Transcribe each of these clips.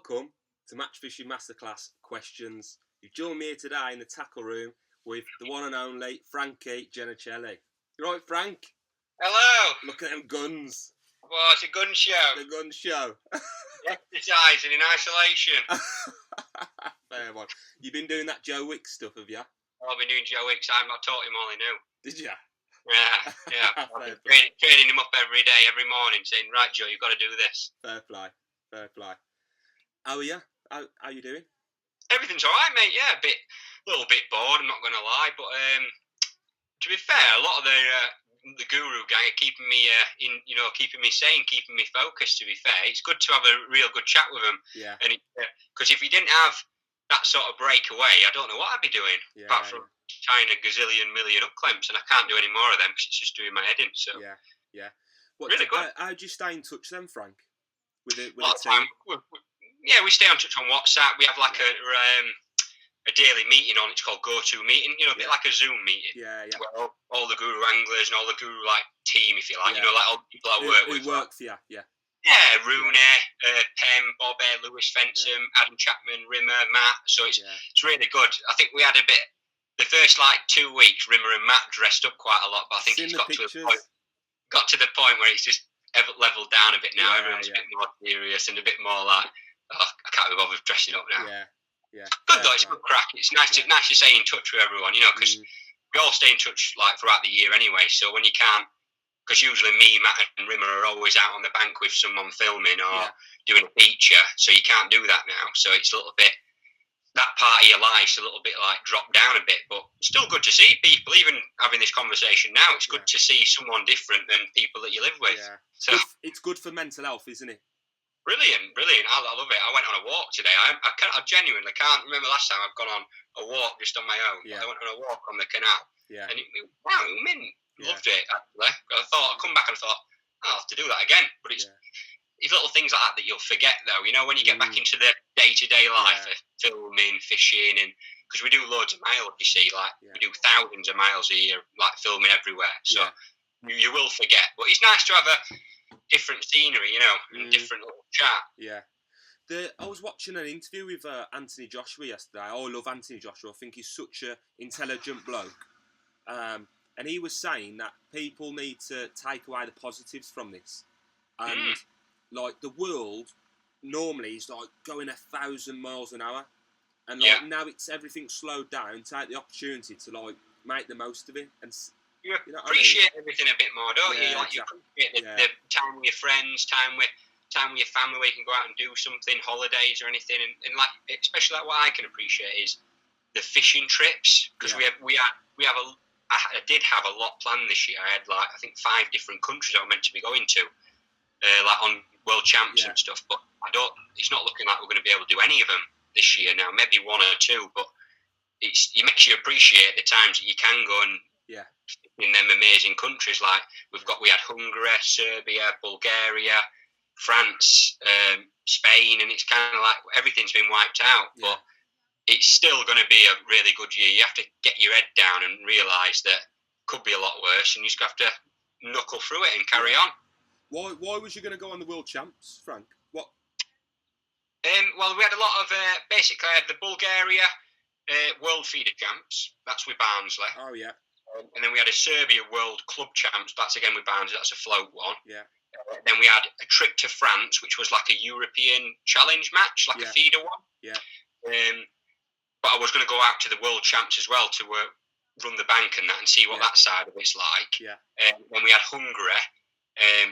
welcome to Match Fishing Masterclass Questions. You've joined me here today in the tackle room with the one and only Frankie Gianoncelli. You right, Frank? Hello. Look at them guns. Well, it's a gun show. The gun show. Exercising in isolation. Fair one. You've been doing that Joe Wicks stuff, have you? I've been doing Joe Wicks. I taught him all he knew. Did you? Yeah. I've been training him up every day, every morning, saying, right, Joe, you've got to do this. Fair play. How are you? How you doing? Everything's all right, mate. Yeah, a little bit bored, I'm not going to lie. But to be fair, a lot of the Guru gang are keeping me keeping me sane, keeping me focused, to be fair. It's good to have a real good chat with them. Yeah. And because if you didn't have that sort of breakaway, I don't know what I'd be doing. Yeah, apart from tying a gazillion million up clamps, and I can't do any more of them because it's just doing my head in. So yeah. Really good. How do you stay in touch then, Frank? With the team? We stay on touch on WhatsApp. We have like a daily meeting on. It's called Go-To Meeting. You know, a bit like a Zoom meeting. Yeah. Where all the Guru anglers and all the Guru team, if you like. You know, like all the people I work with. Who work for you? Yeah. Yeah, Rooney, Pem, Bobby, Lewis Fensham, Adam Chapman, Rimmer, Matt. So it's really good. I think we had a bit. The first 2 weeks, Rimmer and Matt dressed up quite a lot, but I think it's got to the point where it's just leveled down a bit now. Everyone's a bit more serious and a bit more like, I can't be bothered dressing up now. Yeah. Good though, it's good crack. It's nice to stay in touch with everyone, you know, because we all stay in touch throughout the year anyway. So when you can't, because usually me, Matt, and Rimmer are always out on the bank with someone filming or doing a feature, so you can't do that now. So it's a little bit, that part of your life's a little bit dropped down a bit, but still good to see people. Even having this conversation now, it's good to see someone different than people that you live with. Yeah. So it's good for mental health, isn't it? Brilliant. I love it. I went on a walk today. I genuinely can't remember last time I've gone on a walk just on my own. Yeah. I went on a walk on the canal. Yeah. And it mint. Loved it, actually. I'd come back and thought, I'll have to do that again. But it's little things like that you'll forget, though. You know, when you get back into the day-to-day life of filming, fishing, and because we do loads of miles, you see, we do thousands of miles a year, filming everywhere. So you will forget. But it's nice to have a different scenery, you know, and different little chat. Yeah. I was watching an interview with Anthony Joshua yesterday. I love Anthony Joshua. I think he's such an intelligent bloke. And he was saying that people need to take away the positives from this. And, the world normally is, going 1,000 miles an hour. And, now everything's slowed down. Take the opportunity to, make the most of it. And you appreciate everything a bit more, don't you? You appreciate the time with your friends, time with your family where you can go out and do something, holidays or anything. And especially what I can appreciate is the fishing trips. Because I did have a lot planned this year. I had I think 5 different countries I was meant to be going to, on World Champs and stuff. But it's not looking like we're going to be able to do any of them this year now. Maybe 1 or 2, but it makes you appreciate the times that you can go and in them amazing countries. We had Hungary, Serbia, Bulgaria, France, Spain, and it's kind of everything's been wiped out. But it's still going to be a really good year. You have to get your head down and realise that it could be a lot worse, and you just have to knuckle through it and carry on. Why was you going to go on the World Champs, Frank? What? Well, we had a lot of basically I had the Bulgaria World Feeder Champs. That's with Barnsley. Oh yeah. And then we had a Serbia World Club Champs. That's again with Barnsley. That's a float one. Yeah. Then we had a trip to France, which was a European challenge match, a feeder one. Yeah. But I was going to go out to the World Champs as well to run the bank and that and see what that side of it's like. Yeah. Then we had Hungary,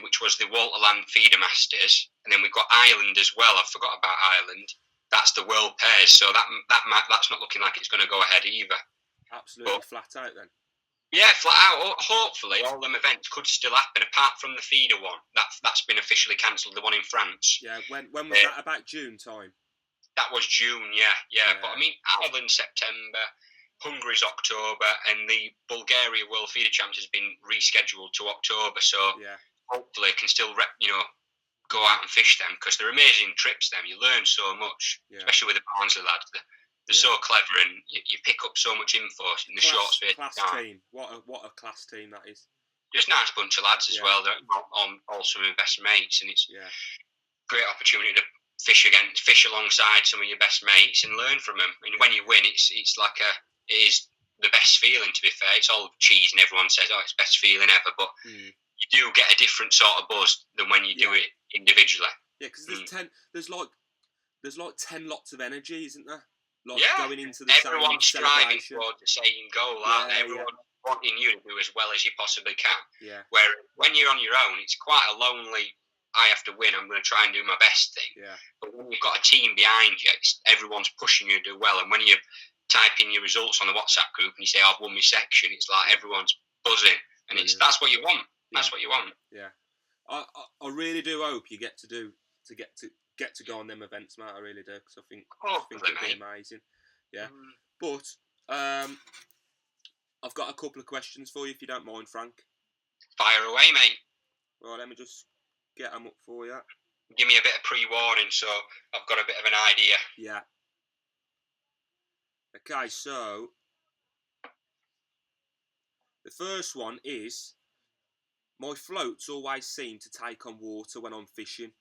which was the Waterland Feeder Masters, and then we've got Ireland as well. I forgot about Ireland. That's the World Pairs, so that's not looking like it's going to go ahead either. Absolutely flat out then. Yeah, flat out. Hopefully, all them events could still happen, apart from the feeder one. That's been officially cancelled. The one in France. Yeah. When was that? About June time. That was June. Yeah. But I mean, Ireland September, Hungary's October, and the Bulgaria World Feeder Champs has been rescheduled to October. So hopefully, can still go out and fish them, because they're amazing trips. You learn so much, especially with the Barnsley lads. They're so clever, and you pick up so much info in the short space of time. Team. What a class team that is. Just a nice bunch of lads as well. They're all some of my best mates, and it's a great opportunity to fish alongside some of your best mates and learn from them. And when you win, it is the best feeling. To be fair, it's all cheese, and everyone says, "Oh, it's the best feeling ever," but you do get a different sort of buzz than when you do it individually. Yeah, because there's like 10 lots of energy, isn't there? Like yeah, going into the everyone's striving towards the same goal. Everyone wanting you to do as well as you possibly can. Yeah. Where when you're on your own, it's quite a lonely. I have to win. I'm going to try and do my best thing. Yeah. But when you've got a team behind you, everyone's pushing you to do well. And when you type in your results on the WhatsApp group and you say, "I've won my section," it's like everyone's buzzing, and that's what you want. That's what you want. Yeah. I really do hope you get to go on them events, mate. I really do, because I think it'd be amazing. Yeah. But I've got a couple of questions for you, if you don't mind, Frank. Fire away, mate. Well, let me just get them up for you. Give me a bit of pre-warning, so I've got a bit of an idea. Yeah. Okay, so the first one is, my floats always seem to take on water when I'm fishing.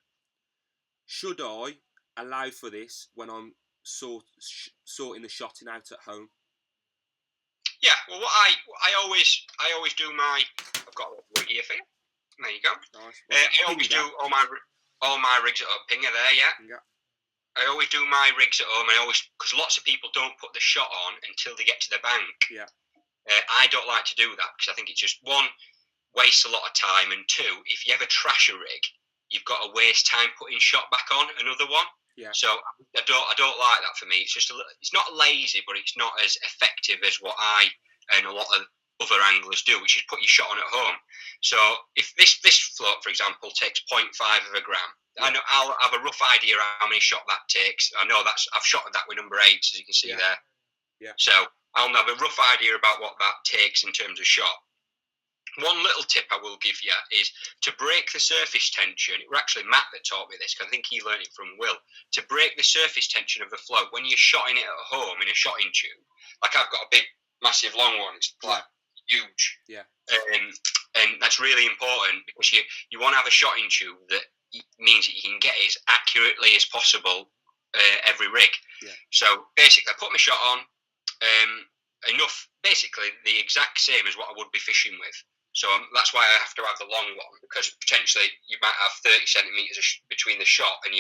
Should I allow for this when I'm sorting the shotting out at home? Yeah, well, what I always do my. I've got a rig here for you. There you go. Nice. I always do all my rigs at home. Pinger there, yeah. I always do my rigs at home, and because lots of people don't put the shot on until they get to the bank. Yeah. I don't like to do that because I think it's just, one, wastes a lot of time, and two, if you ever trash a rig, you've got to waste time putting shot back on another one. Yeah. So I don't like that for me. It's just it's not lazy, but it's not as effective as what I and a lot of other anglers do, which is put your shot on at home. So if this float, for example, takes 0.5 of a gram, I know I'll have a rough idea how many shot that takes. I know I've shot that with number 8, as you can see there. Yeah. So I'll have a rough idea about what that takes in terms of shot. One little tip I will give you is to break the surface tension. It was actually Matt that taught me this, because I think he learned it from Will. To break the surface tension of the float when you're shotting it at home in a shotting tube. Like I've got a big, massive, long one. It's like huge. Yeah. And that's really important, because you want to have a shotting tube that means that you can get it as accurately as possible every rig. Yeah. So basically, I put my shot on enough, basically the exact same as what I would be fishing with. So that's why I have to have the long one, because potentially you might have 30 centimetres between the shot and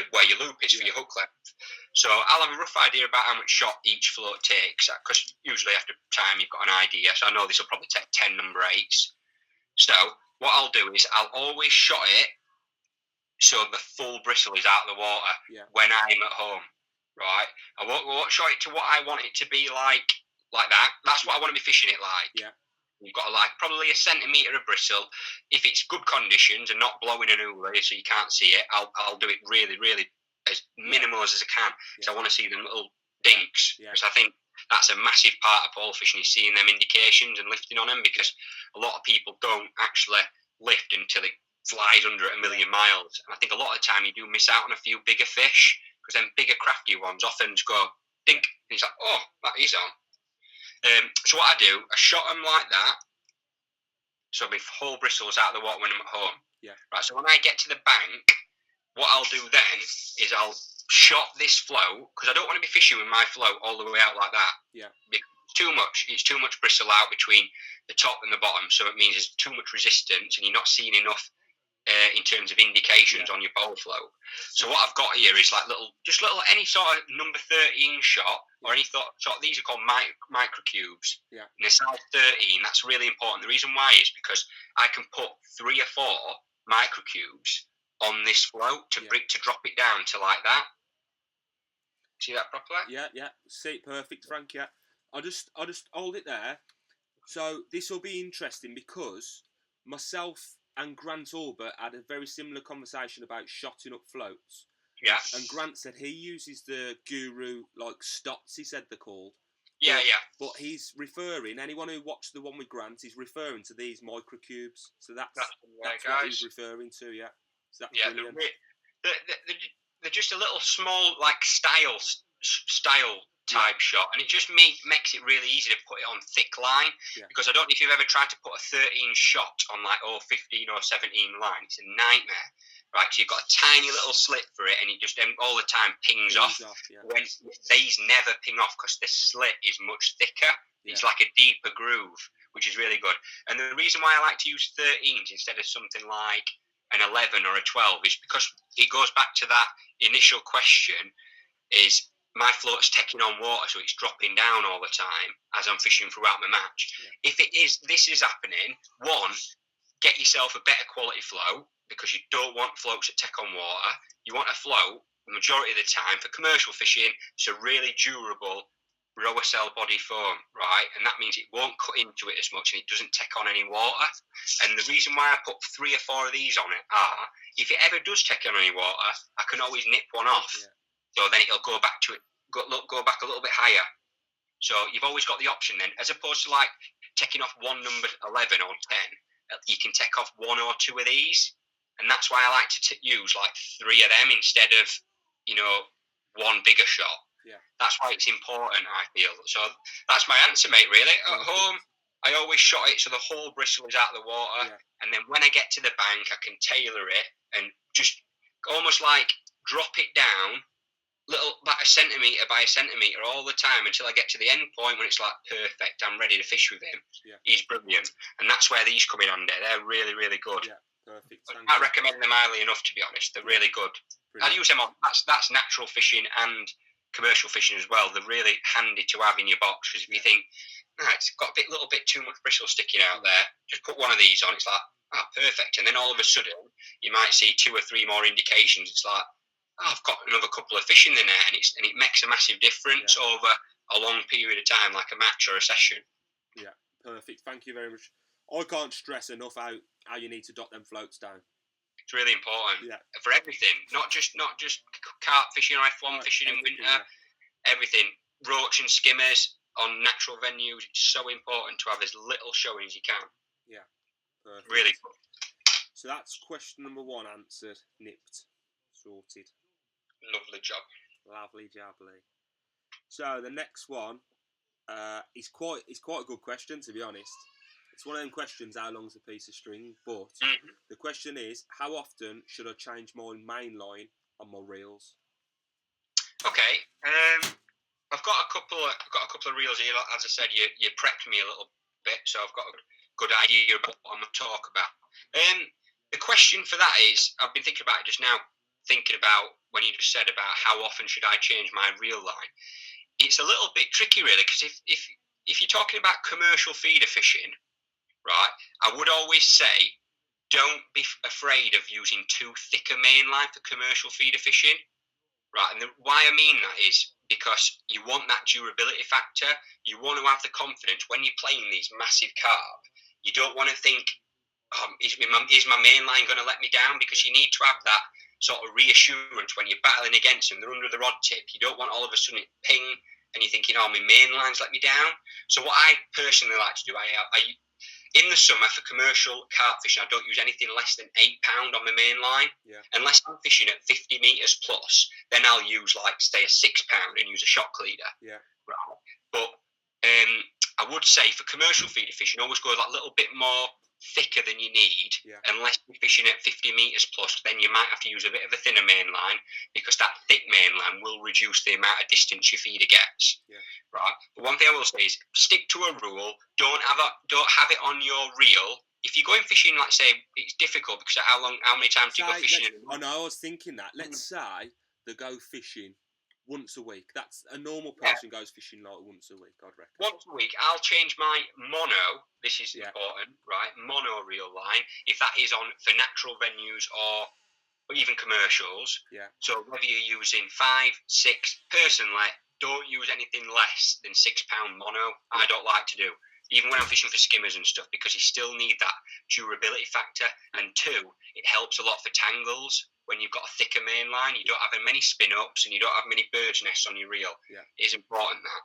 where your loop is for your hook length. So I'll have a rough idea about how much shot each float takes, because usually after time you've got an idea. So I know this will probably take 10 number 8s. So what I'll do is I'll always shot it so the full bristle is out of the water when I'm at home, right? I won't shot it to what I want it to be like that. That's what I want to be fishing it like. Yeah. You've got probably a centimetre of bristle. If it's good conditions and not blowing an hoolie so you can't see it, I'll do it really, really as minimal as I can. So I want to see them little dinks, because I think that's a massive part of pole fishing, is seeing them indications and lifting on them, because a lot of people don't actually lift until it flies under at 1,000,000 miles. And I think a lot of the time you do miss out on a few bigger fish, because them bigger crafty ones often just go dink, and it's like, oh, that is on. So what I do, I shot them like that, so my whole bristle is out of the water when I'm at home. Yeah. Right. So when I get to the bank, what I'll do then is I'll shot this float, because I don't want to be fishing with my float all the way out like that. Yeah. Because it's too much bristle out between the top and the bottom, so it means there's too much resistance, and you're not seeing enough in terms of indications on your pole float. So what I've got here is little any sort of number 13 shot, or any shot. These are called microcubes. Yeah. In a size 13, that's really important. The reason why is because I can put 3 or 4 microcubes on this float to drop it down to like that. See that properly? Yeah. See it perfect, Frank. Yeah. I'll just hold it there. So this will be interesting, because myself and Grant Albert had a very similar conversation about shotting up floats. Yeah. And Grant said he uses the Guru, stots, he said they're called. Yeah. But he's referring, anyone who watched the one with Grant, he's referring to these microcubes. So that's what he's referring to, yeah. So that's brilliant. They're just a little small, style type shot, and it just makes it really easy to put it on thick line, because I don't know if you've ever tried to put a 13 shot on 15 or 17 line. It's a nightmare, right? So you've got a tiny little slit for it, and it just all the time pings off. When these never ping off because the slit is much thicker. It's like a deeper groove, which is really good. And the reason why I like to use 13s instead of something like an 11 or a 12 is because it goes back to that initial question: is my float's taking on water, so it's dropping down all the time as I'm fishing throughout my match. If this is happening, one, get yourself a better quality float, because you don't want floats that take on water. You want a float, the majority of the time, for commercial fishing, it's a really durable rower cell body foam, right? And that means it won't cut into it as much and it doesn't take on any water. And the reason why I put 3 or 4 of these on it are, if it ever does take on any water, I can always nip one off. So then it'll go back to it, go back a little bit higher. So you've always got the option then, as opposed to like taking off one number 11 or 10, you can take off 1 or 2 of these. And that's why I like to use like 3 of them instead of, one bigger shot. That's why it's important, I feel. So that's my answer, mate, really. At home, I always shot it so the whole bristle is out of the water. And then when I get to the bank, I can tailor it and just almost like drop it down about a centimetre by a centimetre all the time until I get to the end point when it's like, perfect, I'm ready to fish with him. He's brilliant. And that's where these come in handy. They're really, really good. Perfect. I can't recommend them highly enough, to be honest. They're really good. I use them on, that's natural fishing and commercial fishing as well. They're really handy to have in your box, because if you think, it's got a little bit too much bristle sticking out there, just put one of these on, it's like, perfect. And then all of a sudden, you might see 2 or 3 more indications. It's like, I've got another couple of fish in the net, and it makes a massive difference over a long period of time, like a match or a session. Yeah, perfect. Thank you very much. I can't stress enough how you need to dot them floats down. It's really important for everything, not just carp fishing or F1 fishing in winter. Everything, roach and skimmers on natural venues. It's so important to have as little showing as you can. Yeah, perfect. Really good. So that's question number 1 answered, nipped, sorted. Lovely job. Lovely jubbly. So the next one is quite a good question, to be honest. It's one of them questions, how long's a piece of string? But the question is, how often should I change my mainline on my reels? Okay, I've got a couple of reels here. As I said, you prepped me a little bit, so I've got a good idea about what I'm going to talk about. The question for that is, I've been thinking about it just now. Thinking about when you just said about how often should I change my reel line. It's a little bit tricky, really, because if you're talking about commercial feeder fishing, right, I would always say don't be afraid of using too thick a main line for commercial feeder fishing, right? And why I mean that is because you want that durability factor. You want to have the confidence when you're playing these massive carp. You don't want to think, is my main line going to let me down? Because you need to have that sort of reassurance when you're battling against them. They're under the rod tip. You don't want all of a sudden it ping and you're thinking, my main line's let me down. So what I personally like to do, I in the summer for commercial carp fishing, I don't use anything less than 8 pound on my main line. Unless I'm fishing at 50 metres plus, then I'll use say a 6 pound and use a shock leader. Right. But I would say for commercial feeder fishing, always go that little bit more thicker than you need. Unless you're fishing at 50 metres plus, then you might have to use a bit of a thinner main line, because that thick main line will reduce the amount of distance your feeder gets. Right. But one thing I will say is stick to a rule. Don't have it on your reel. If you're going fishing, like say, it's difficult because how many times do you go fishing? I know. I was thinking that. Let's say they go fishing once a week. That's a normal person goes fishing like once a week, I'd reckon. Once a week, I'll change my mono. This is important, right? Mono reel line. If that is on for natural venues or even commercials. So whether you're using 5, 6, personally, don't use anything less than 6 pound mono. I don't like to do. Even when I'm fishing for skimmers and stuff, because you still need that durability factor. And 2, it helps a lot for tangles. When you've got a thicker main line, you don't have many spin-ups and you don't have many bird's nests on your reel. It is important that.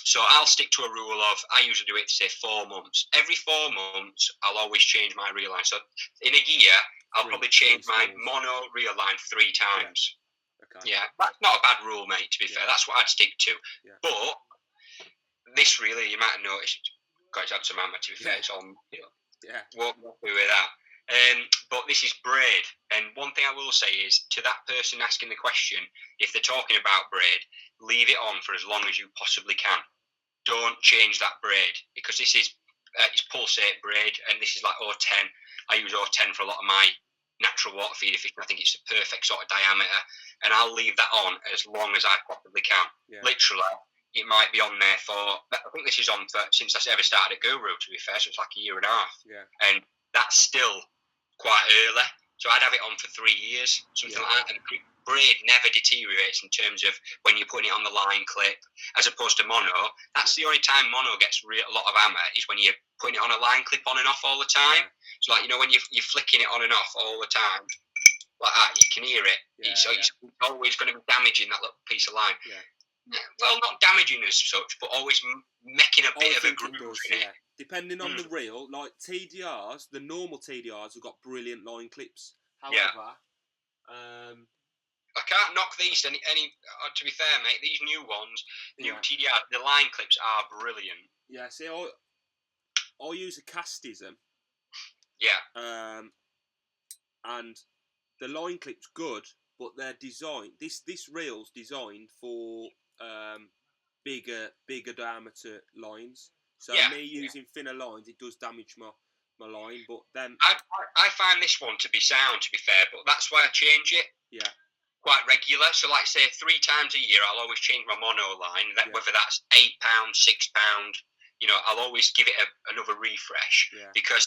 So I'll stick to a rule of, I usually do it, say, 4 months. Every 4 months, I'll always change my reel line. So in a year, I'll probably change my mono reel line 3 times. That's not a bad rule, mate, to be fair. That's what I'd stick to. But this really, you might have noticed, got to add some hammer, to be fair. It's on, won't be with that. But this is braid. And one thing I will say is, to that person asking the question, if they're talking about braid, leave it on for as long as you possibly can. Don't change that braid, because this is it's pulsate braid, and this is like 010. I use 010 for a lot of my natural water feeder fish. I think it's the perfect sort of diameter, and I'll leave that on as long as I possibly can. Yeah. Literally, it might be on there for, I think this is on for, since I ever started at Guru, to be fair, so it's like a year and a half. Yeah. And that's still quite early. So I'd have it on for 3 years, something like that. And braid never deteriorates in terms of when you're putting it on the line clip, as opposed to mono. That's the only time mono gets a lot of hammer, is when you're putting it on a line clip on and off all the time. Yeah. So like, when you're flicking it on and off all the time, like that, you can hear it. Yeah, it's always going to be damaging that little piece of line. Yeah. Well, not damaging as such, but always making a bit of a groove in it. Depending on the reel, like TDRs, the normal TDRs have got brilliant line clips. However, I can't knock these any. To be fair, mate, these new ones, new TDRs, the line clips are brilliant. Yeah, see, I use a Castism. Yeah. And the line clip's good, but they're designed. This reel's designed for bigger diameter lines. So me using thinner lines, it does damage my line. But then I find this one to be sound, to be fair, but that's why I change it. Yeah. Quite regular. So like say 3 times a year, I'll always change my mono line. Whether that's £8, £6, I'll always give it another refresh because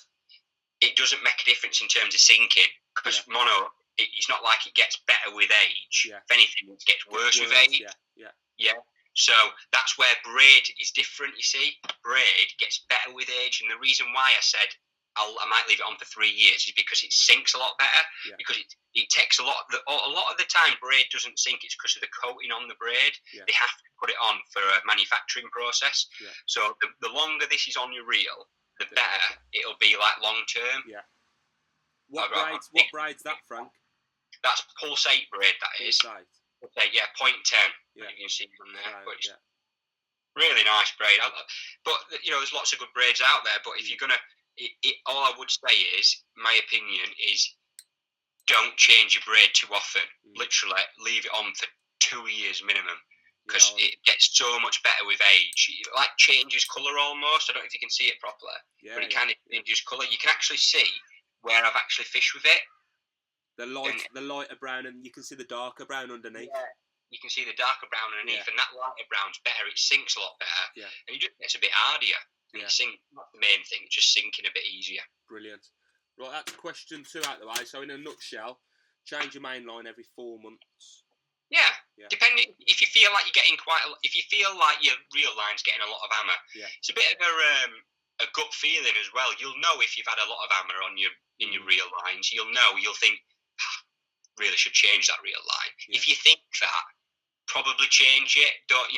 it doesn't make a difference in terms of sinking. Because mono, it's not like it gets better with age. Yeah. If anything, it gets worse with age. Yeah. So that's where braid is different, you see. Braid gets better with age, and the reason why I said I might leave it on for 3 years is because it sinks a lot better. Yeah. Because it takes a lot of the time braid doesn't sink. It's because of the coating on the braid. Yeah. They have to put it on for a manufacturing process. Yeah. So the longer this is on your reel, the better it'll be, like, long term. Yeah. What braid's that, Frank? That's pulsate braid. That is. Pulsate. Yeah, 0.10. Yeah. You can see from there. Right, but it's really nice braid. But there's lots of good braids out there. But if you're gonna, all I would say is, my opinion is, don't change your braid too often. Literally, leave it on for 2 years minimum, because it gets so much better with age. It like changes colour almost. I don't know if you can see it properly, but it kind of changes colour. You can actually see where I've actually fished with it. The lighter brown, and you can see the darker brown underneath. Yeah, you can see the darker brown underneath, and that lighter brown's better. It sinks a lot better, and it just gets a bit hardier. And that's the main thing, just sinking a bit easier. Brilliant. Right, that's question 2 out of the way. So in a nutshell, change your main line every 4 months. Yeah. Depending, if you feel like you're getting if you feel like your reel line's getting a lot of hammer, it's a bit of a gut feeling as well. You'll know if you've had a lot of hammer on your reel lines. You'll think, really should change that reel line. If you think that, probably change it. Don't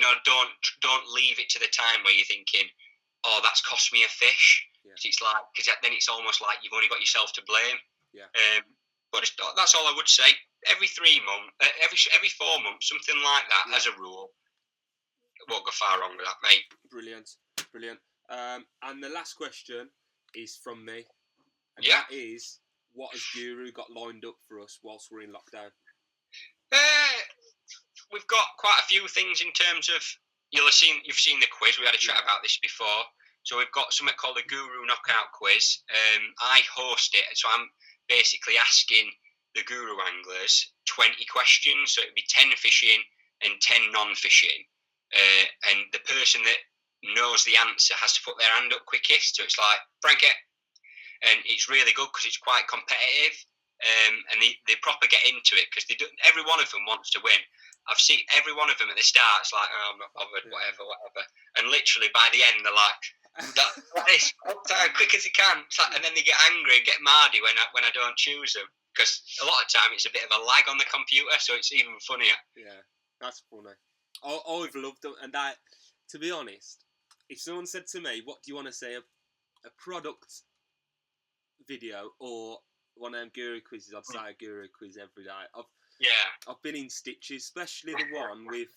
leave it to the time where you're thinking, oh, that's cost me a fish. It's like, because then it's almost like you've only got yourself to blame. But that's all I would say. Every 3 months, every 4 months, something like that, as a rule. Won't go far wrong with that, mate. Brilliant. And the last question is from me. And that is, what has Guru got lined up for us whilst we're in lockdown? We've got quite a few things in terms of, you've seen the quiz. We had a chat about this before. So we've got something called the Guru Knockout Quiz. I host it, so I'm basically asking the Guru anglers 20 questions. So it'd be 10 fishing and 10 non-fishing. And the person that knows the answer has to put their hand up quickest. So it's like, Frankie. And it's really good because it's quite competitive. And they proper get into it because every one of them wants to win. I've seen every one of them at the start. It's like, oh, I'm not bothered, whatever. And literally by the end, they're like this, time, quick as they can. It's like, and then they get angry and get mardy when I don't choose them, because a lot of the time it's a bit of a lag on the computer, so it's even funnier. Yeah, that's funny. I've loved them, and to be honest, if someone said to me, "What do you want to say, a product video or one of them Guru quizzes?" I'd say a Guru quiz every day. I've been in stitches, especially the one with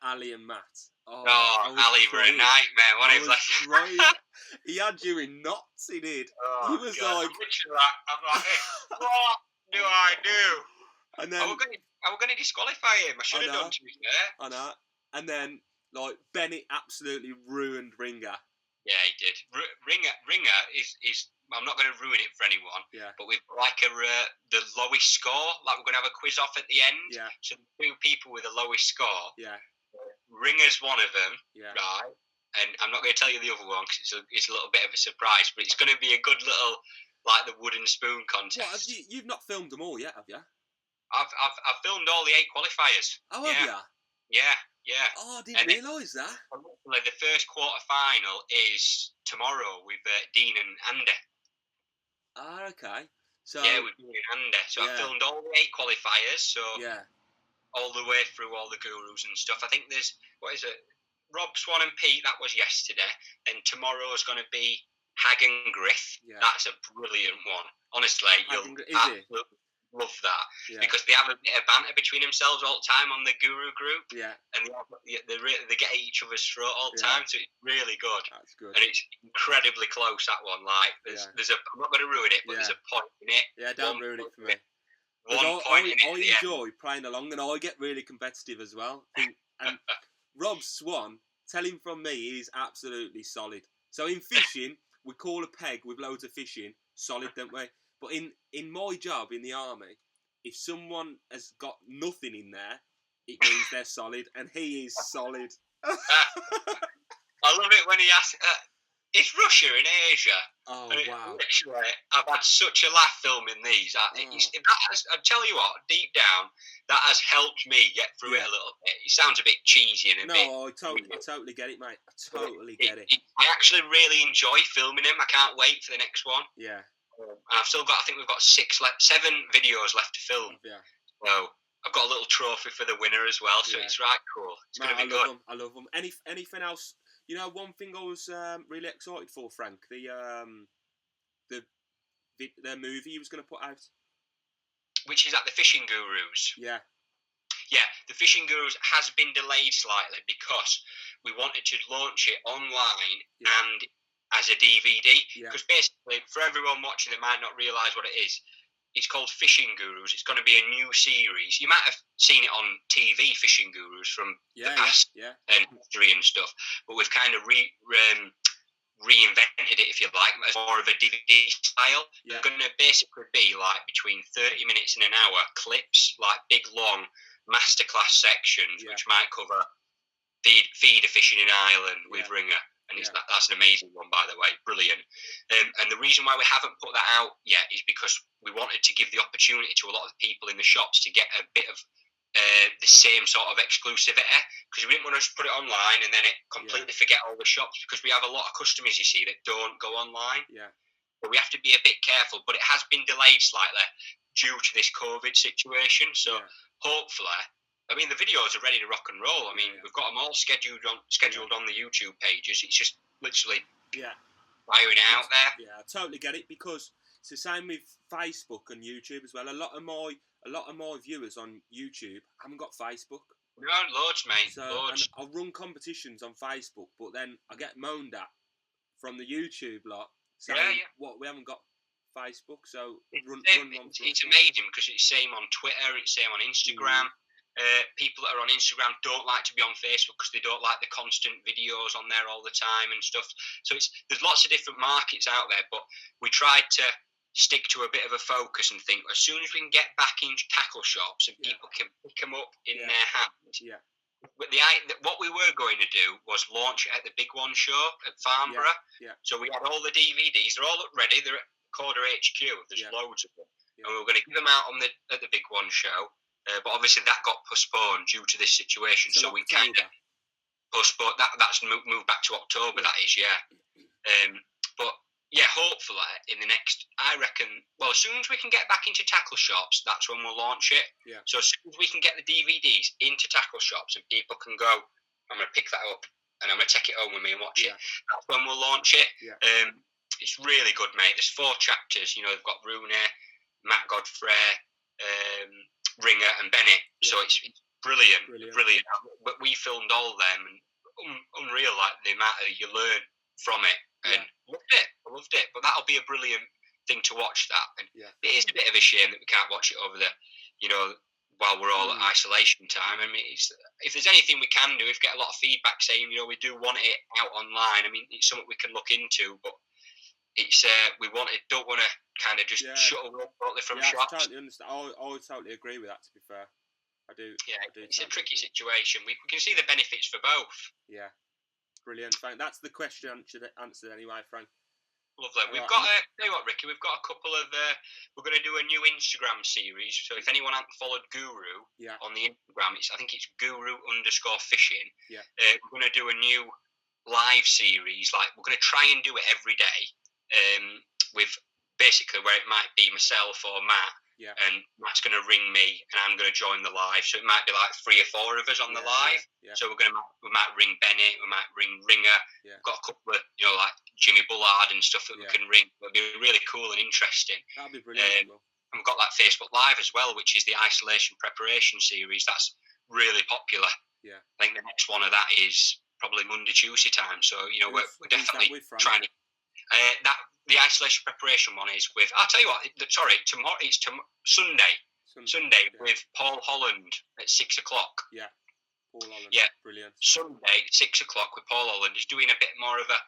Ali and Matt. Ali were a nightmare. He had you in knots, he did. Oh, He was God. like... I'm like, what do I do? And then... I was going to disqualify him. I should have done, to be fair. I know. And then, like, Bennett absolutely ruined Ringer. Yeah, he did. Ringer is I'm not going to ruin it for anyone. Yeah. But we've like the lowest score. Like we're going to have a quiz off at the end. Yeah. So the two people with the lowest score. Yeah. Ringer's one of them. Yeah. Right. And I'm not going to tell you the other one because it's a little bit of a surprise. But it's going to be a good little like the wooden spoon contest. What, you've not filmed them all yet, have you? I've filmed all the 8 qualifiers. Oh, have you? Yeah. Yeah. Oh, I didn't realise that. Like the first quarter final is tomorrow with Dean and Andy. Ah, okay. So yeah, with Dean and Andy. So I filmed all the 8 qualifiers. So all the way through all the gurus and stuff. I think there's Rob, Swan, and Pete. That was yesterday. And tomorrow's going to be Hag and Griff. Yeah. That's a brilliant one. Honestly, you'll absolutely love that because they have a bit of banter between themselves all the time on the Guru group. Yeah, and they get at each other's throat all the time, so it's really good. That's good, and it's incredibly close. That one, like, there's I'm not going to ruin it, but there's a point in it. Yeah, don't ruin it for me. I enjoy playing along, and I get really competitive as well. And Rob Swan, tell him from me, he's absolutely solid. So in fishing, we call a peg with loads of fish in solid, don't we? But in my job in the army, if someone has got nothing in there, it means they're solid, and he is solid. I love it when he asks, it's Russia in Asia. Oh, wow. Literally, I've had such a laugh filming these. I tell you what, deep down, that has helped me get through it a little bit. It sounds a bit cheesy and a bit... No, I totally get it, mate. I totally get it. I actually really enjoy filming him. I can't wait for the next one. Yeah. And I've still got, I think we've got 7 videos left to film. Yeah. So I've got a little trophy for the winner as well. So it's right cool. It's going to be good. I love them. Anything else? You know, one thing I was really excited for, Frank, the movie he was going to put out. Which is at the Fishing Gurus. Yeah. Yeah, the Fishing Gurus has been delayed slightly because we wanted to launch it online and as a DVD. Because basically, for everyone watching that might not realise what it is, it's called Fishing Gurus. It's going to be a new series. You might have seen it on TV, Fishing Gurus, from the past and history and stuff. But we've kind of reinvented it, if you like, as more of a DVD style. Yeah. It's going to basically be like between 30 minutes and an hour clips, like big, long Masterclass sections, which might cover feeder fishing in Ireland with Ringer. And that's an amazing one, by the way. Brilliant. And the reason why we haven't put that out yet is because we wanted to give the opportunity to a lot of people in the shops to get a bit of the same sort of exclusivity, because we didn't want to just put it online and then it completely forget all the shops, because we have a lot of customers, you see, that don't go online. Yeah. But we have to be a bit careful. But it has been delayed slightly due to this COVID situation. So hopefully... I mean, the videos are ready to rock and roll. I mean, we've got them all scheduled on the YouTube pages. It's just literally firing out there. Yeah, I totally get it, because it's the same with Facebook and YouTube as well. A lot of my viewers on YouTube haven't got Facebook. No, loads, mate. So, loads. And I'll run competitions on Facebook, but then I get moaned at from the YouTube lot saying, "What, we haven't got Facebook?" So it's amazing, because it's same on Twitter, it's same on Instagram. People that are on Instagram don't like to be on Facebook because they don't like the constant videos on there all the time and stuff. So there's lots of different markets out there, but we tried to stick to a bit of a focus and think as soon as we can get back into tackle shops and people can pick them up in their hands. Yeah. But what we were going to do was launch it at the Big One show at Farnborough. Yeah. So we had all the DVDs. They're all ready. They're at Corder HQ. There's loads of them. Yeah. And we were going to give them out at the Big One show. But obviously that got postponed due to this situation, so we kind of postponed that. That's moved back to October. That is, but hopefully in the next, I reckon. Well, as soon as we can get back into tackle shops, that's when we'll launch it. Yeah. So as soon as we can get the DVDs into tackle shops and people can go, I'm going to pick that up and I'm going to take it home with me and watch it. That's when we'll launch it. Yeah. It's really good, mate. There's 4 chapters. You know, they've got Rooney, Matt Godfrey, Ringer and Bennett, so it's brilliant. But we filmed all them, and unreal, like the amount you learn from it. and I loved it. But that'll be a brilliant thing to watch. That, and it is a bit of a shame that we can't watch it over the, while we're all at isolation time. I mean, if there's anything we can do, if we get a lot of feedback saying, we do want it out online. I mean, it's something we can look into, but it's don't want to kind of just shut away totally from shops. I totally understand. I would totally agree with that. To be fair, I do. Yeah, it's totally a tricky situation. We can see the benefits for both. Yeah, brilliant, Frank. That's the question answered anyway, Frank. Lovely. We've got tell you what, Ricky. We've got a couple of. We're going to do a new Instagram series. So if anyone hasn't followed Guru on the Instagram, I think it's Guru_fishing. Yeah. We're going to do a new live series. Like we're going to try and do it every day. With basically where it might be myself or Matt. Yeah. And Matt's going to ring me, and I'm going to join the live. So it might be like 3 or 4 of us on the live. Yeah. So we might ring Bennett, we might ring Ringer. Yeah. We've got a couple of like Jimmy Bullard and stuff that we can ring. It'll be really cool and interesting. That'll be brilliant. And we've got that Facebook Live as well, which is the isolation preparation series. That's really popular. Yeah. I think the next one of that is probably Monday, Tuesday time. So we're definitely trying to. The isolation preparation one is with. I'll tell you what. Sorry, tomorrow it's Sunday. Sunday with Paul Holland at 6 o'clock. Yeah, Paul Holland. Yeah, brilliant. Sunday 6 o'clock with Paul Holland. He's doing a bit more of a.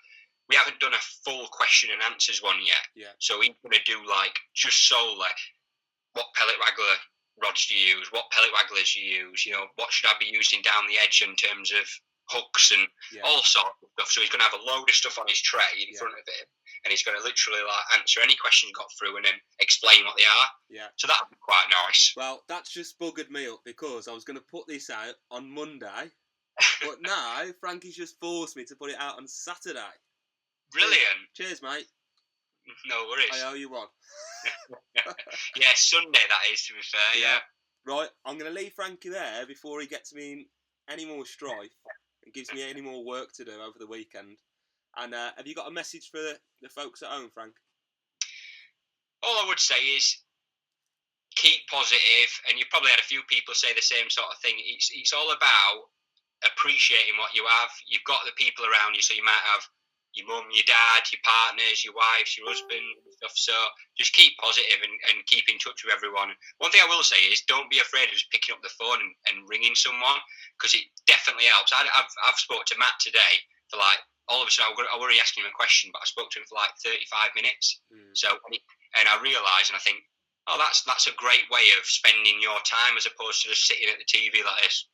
We haven't done a full question and answers one yet. Yeah. So he's going to do just solely what pellet waggler rods do you use? What pellet wagglers do you use? What should I be using down the edge in terms of hooks and all sorts of stuff. So he's going to have a load of stuff on his tray in front of him, and he's going to literally answer any questions you got through and then explain what they are. Yeah. So that'd be quite nice. Well, that's just buggered me up because I was going to put this out on Monday, but now Frankie's just forced me to put it out on Saturday. Brilliant. Cheers, mate. No worries. I owe you one. Yeah, Sunday that is, to be fair. Yeah. Right, I'm going to leave Frankie there before he gets me in any more strife. It gives me any more work to do over the weekend. And have you got a message for the folks at home, Frank? All I would say is keep positive, and you probably had a few people say the same sort of thing. It's all about appreciating what you have. You've got the people around you, so you might have your mum, your dad, your partners, your wives, your husband, and stuff. So just keep positive and keep in touch with everyone. One thing I will say is don't be afraid of just picking up the phone and ringing someone, because it definitely helps. I've spoke to Matt today for all of a sudden I already asking him a question, but I spoke to him for 35 minutes. So and I realised, and I think, oh, that's a great way of spending your time as opposed to just sitting at the TV like this.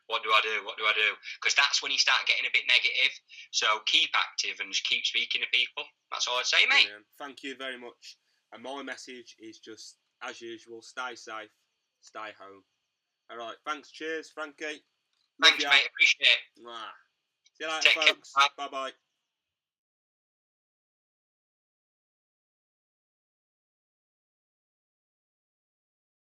What do I do? What do I do? Because that's when you start getting a bit negative. So keep active and just keep speaking to people. That's all I'd say, mate. Brilliant. Thank you very much. And my message is just, as usual, stay safe, stay home. All right. Thanks. Cheers, Frankie. Thanks, mate. Appreciate it. See you later, folks. Bye-bye.